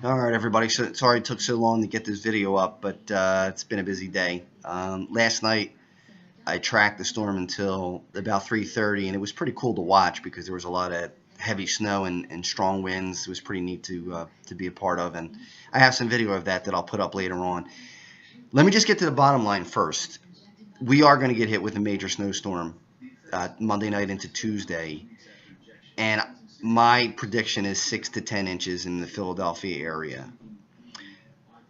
All right, everybody. So sorry it took so long to get this video up, but it's been a busy day. Last night I tracked the storm until about 3:30, and it was pretty cool to watch because there was a lot of heavy snow and strong winds. It was pretty neat to be a part of, and I have some video of that I'll put up later on. Let me just get to the bottom line first. We are going to get hit with a major snowstorm Monday night into Tuesday, and my prediction is 6 to 10 inches in the Philadelphia area.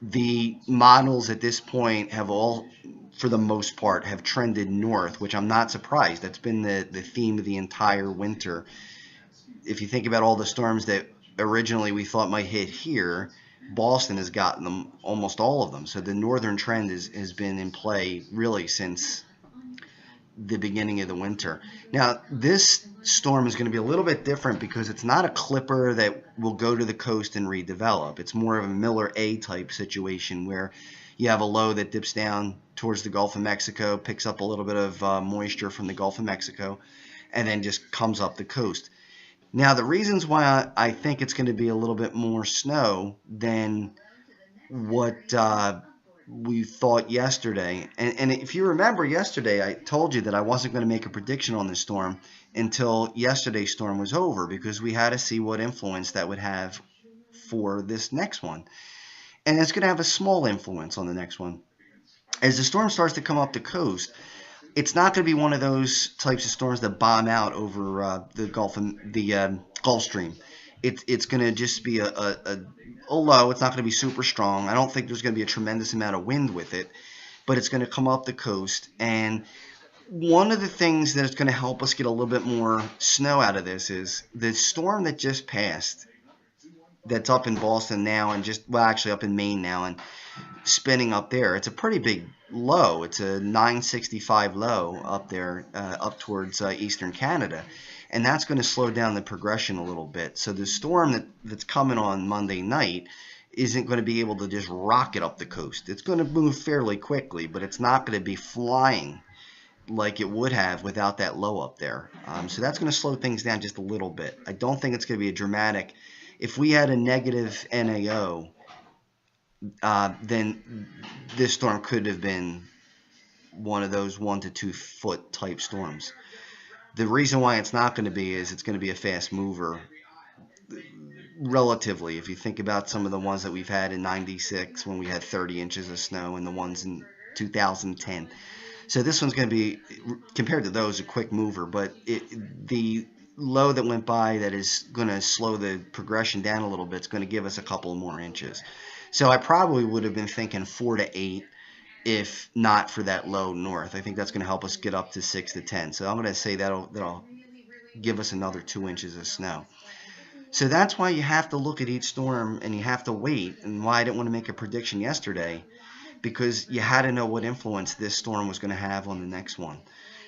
The models at this point have all, for the most part, have trended north, which I'm not surprised. That's been the theme of the entire winter. If you think about all the storms that originally we thought might hit here, Boston has gotten them, almost all of them. So the northern trend has been in play really since the beginning of the winter. Now, this storm is going to be a little bit different because it's not a clipper that will go to the coast and redevelop. It's more of a Miller A type situation where you have a low that dips down towards the Gulf of Mexico, picks up a little bit of moisture from the Gulf of Mexico, and then just comes up the coast. Now, the reasons why I think it's going to be a little bit more snow than what we thought yesterday. And if you remember yesterday, I told you that I wasn't going to make a prediction on this storm until yesterday's storm was over because we had to see what influence that would have for this next one. And it's going to have a small influence on the next one. As the storm starts to come up the coast, it's not going to be one of those types of storms that bomb out over the Gulf and the Gulf Stream. It's going to just be a low. It's not going to be super strong. I don't think there's going to be a tremendous amount of wind with it, but it's going to come up the coast. And one of the things that's going to help us get a little bit more snow out of this is the storm that just passed, that's up in Boston now, and actually up in Maine now, and spinning up there. It's a pretty big low. It's a 965 low up there, up towards eastern Canada. And that's going to slow down the progression a little bit. So the storm that's coming on Monday night isn't going to be able to just rocket up the coast. It's going to move fairly quickly, but it's not going to be flying like it would have without that low up there. So that's going to slow things down just a little bit. I don't think it's going to be a dramatic. If we had a negative NAO, then this storm could have been one of those 1 to 2 foot type storms. The reason why it's not going to be is it's going to be a fast mover relatively. If you think about some of the ones that we've had in 96 when we had 30 inches of snow and the ones in 2010. So this one's going to be, compared to those, a quick mover, but the low that went by that is going to slow the progression down a little bit is going to give us a couple more inches. So I probably would have been thinking 4 to 8 if not for that low north. I think that's going to help us get up to 6 to 10. So I'm going to say that'll give us another 2 inches of snow. So that's why you have to look at each storm and you have to wait, and why I didn't want to make a prediction yesterday, because you had to know what influence this storm was going to have on the next one.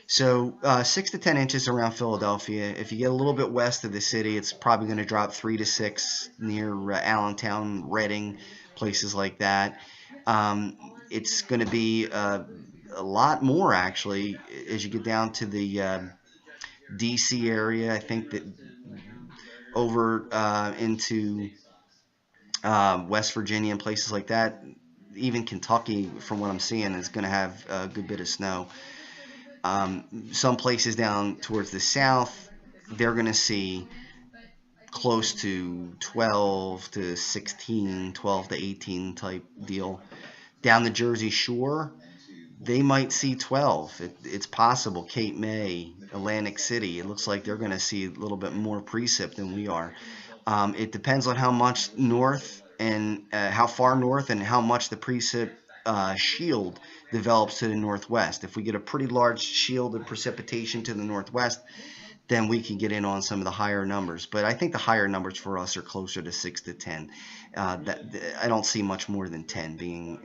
So 6 to 10 inches around Philadelphia. If you get a little bit west of the city, it's probably going to drop 3 to 6 near Allentown, Reading, places like that. It's going to be a lot more, actually, as you get down to the D.C. area. I think that over into West Virginia and places like that, even Kentucky, from what I'm seeing, is going to have a good bit of snow. Some places down towards the south, they're going to see close to 12 to 16, 12 to 18 type deal. Down the Jersey Shore, they might see 12. It's possible. Cape May, Atlantic City, it looks like they're going to see a little bit more precip than we are. It depends on how much north and how far north and how much the precip shield develops to the northwest. If we get a pretty large shield of precipitation to the northwest, then we can get in on some of the higher numbers. But I think the higher numbers for us are closer to 6 to 10. I don't see much more than 10 being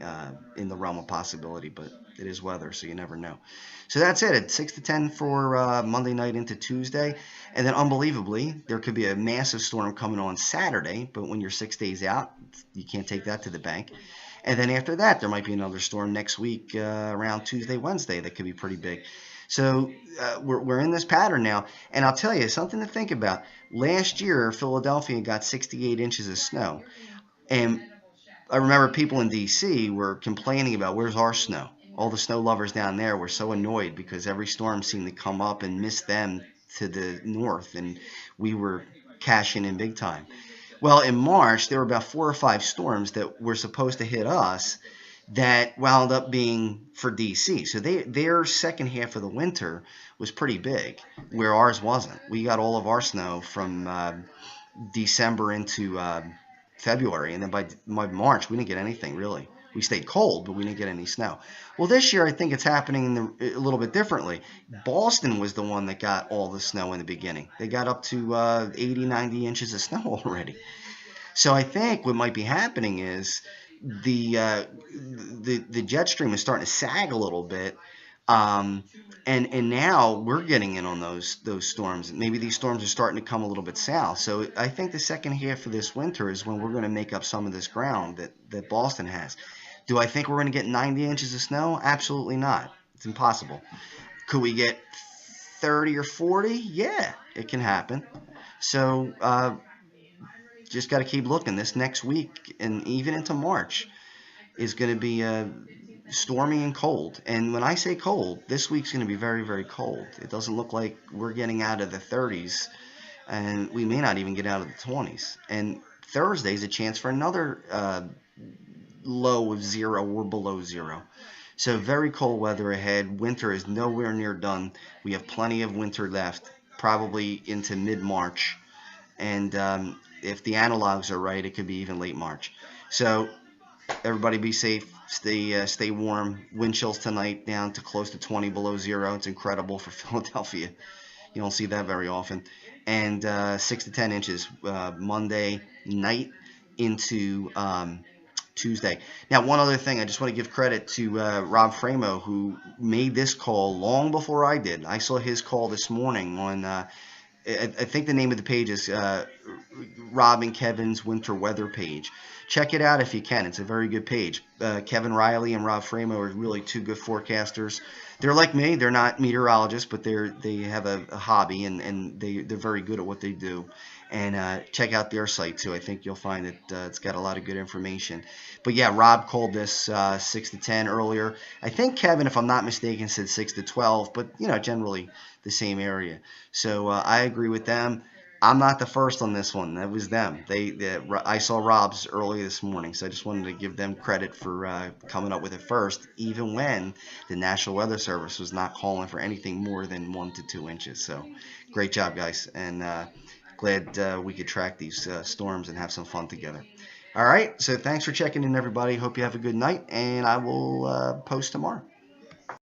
in the realm of possibility, but it is weather, so you never know. So that's it. It's 6 to 10 for Monday night into Tuesday. And then unbelievably, there could be a massive storm coming on Saturday, but when you're 6 days out, you can't take that to the bank. And then after that, there might be another storm next week around Tuesday, Wednesday that could be pretty big. So we're in this pattern now. And I'll tell you, something to think about. Last year, Philadelphia got 68 inches of snow. And I remember people in D.C. were complaining about where's our snow. All the snow lovers down there were so annoyed because every storm seemed to come up and miss them to the north, and we were cashing in big time. Well, in March, there were about 4 or 5 storms that were supposed to hit us that wound up being for DC. So their second half of the winter was pretty big, where ours wasn't. We got all of our snow from December into February, and then by March, we didn't get anything really. We stayed cold, but we didn't get any snow. Well, this year, I think it's happening a little bit differently. Boston was the one that got all the snow in the beginning. They got up to 80, 90 inches of snow already. So I think what might be happening is the jet stream is starting to sag a little bit, and now we're getting in on those storms. Maybe these storms are starting to come a little bit south. So I think the second half of this winter is when we're going to make up some of this ground that Boston has. Do I think we're going to get 90 inches of snow? Absolutely not. It's impossible. Could we get 30 or 40? Yeah, it can happen. So just got to keep looking. This next week and even into March is going to be stormy and cold. And when I say cold, this week's going to be very, very cold. It doesn't look like we're getting out of the 30s, and we may not even get out of the 20s. And Thursday's a chance for another low of 0 or below 0. So very cold weather ahead. Winter is nowhere near done. We have plenty of winter left, probably into mid-March. And if the analogs are right, it could be even late March. So everybody be safe. Stay warm. Wind chills tonight down to close to 20 below 0. It's incredible for Philadelphia. You don't see that very often. And 6 to 10 inches Monday night into Tuesday. Now, one other thing, I just want to give credit to Rob Framo, who made this call long before I did. I saw his call this morning on, I think the name of the page is Rob and Kevin's Winter Weather page. Check it out if you can. It's a very good page. Kevin Riley and Rob Framo are really 2 good forecasters. They're like me. They're not meteorologists, but they have a hobby, and they're very good at what they do. And check out their site, too. I think you'll find that it's got a lot of good information. But, yeah, Rob called this 6 to 10 earlier. I think Kevin, if I'm not mistaken, said 6 to 12, but, generally the same area. So I agree with them. I'm not the first on this one. That was them. I saw Rob's early this morning, so I just wanted to give them credit for coming up with it first, even when the National Weather Service was not calling for anything more than 1 to 2 inches. So great job, guys, and glad we could track these storms and have some fun together. All right, so thanks for checking in, everybody. Hope you have a good night, and I will post tomorrow.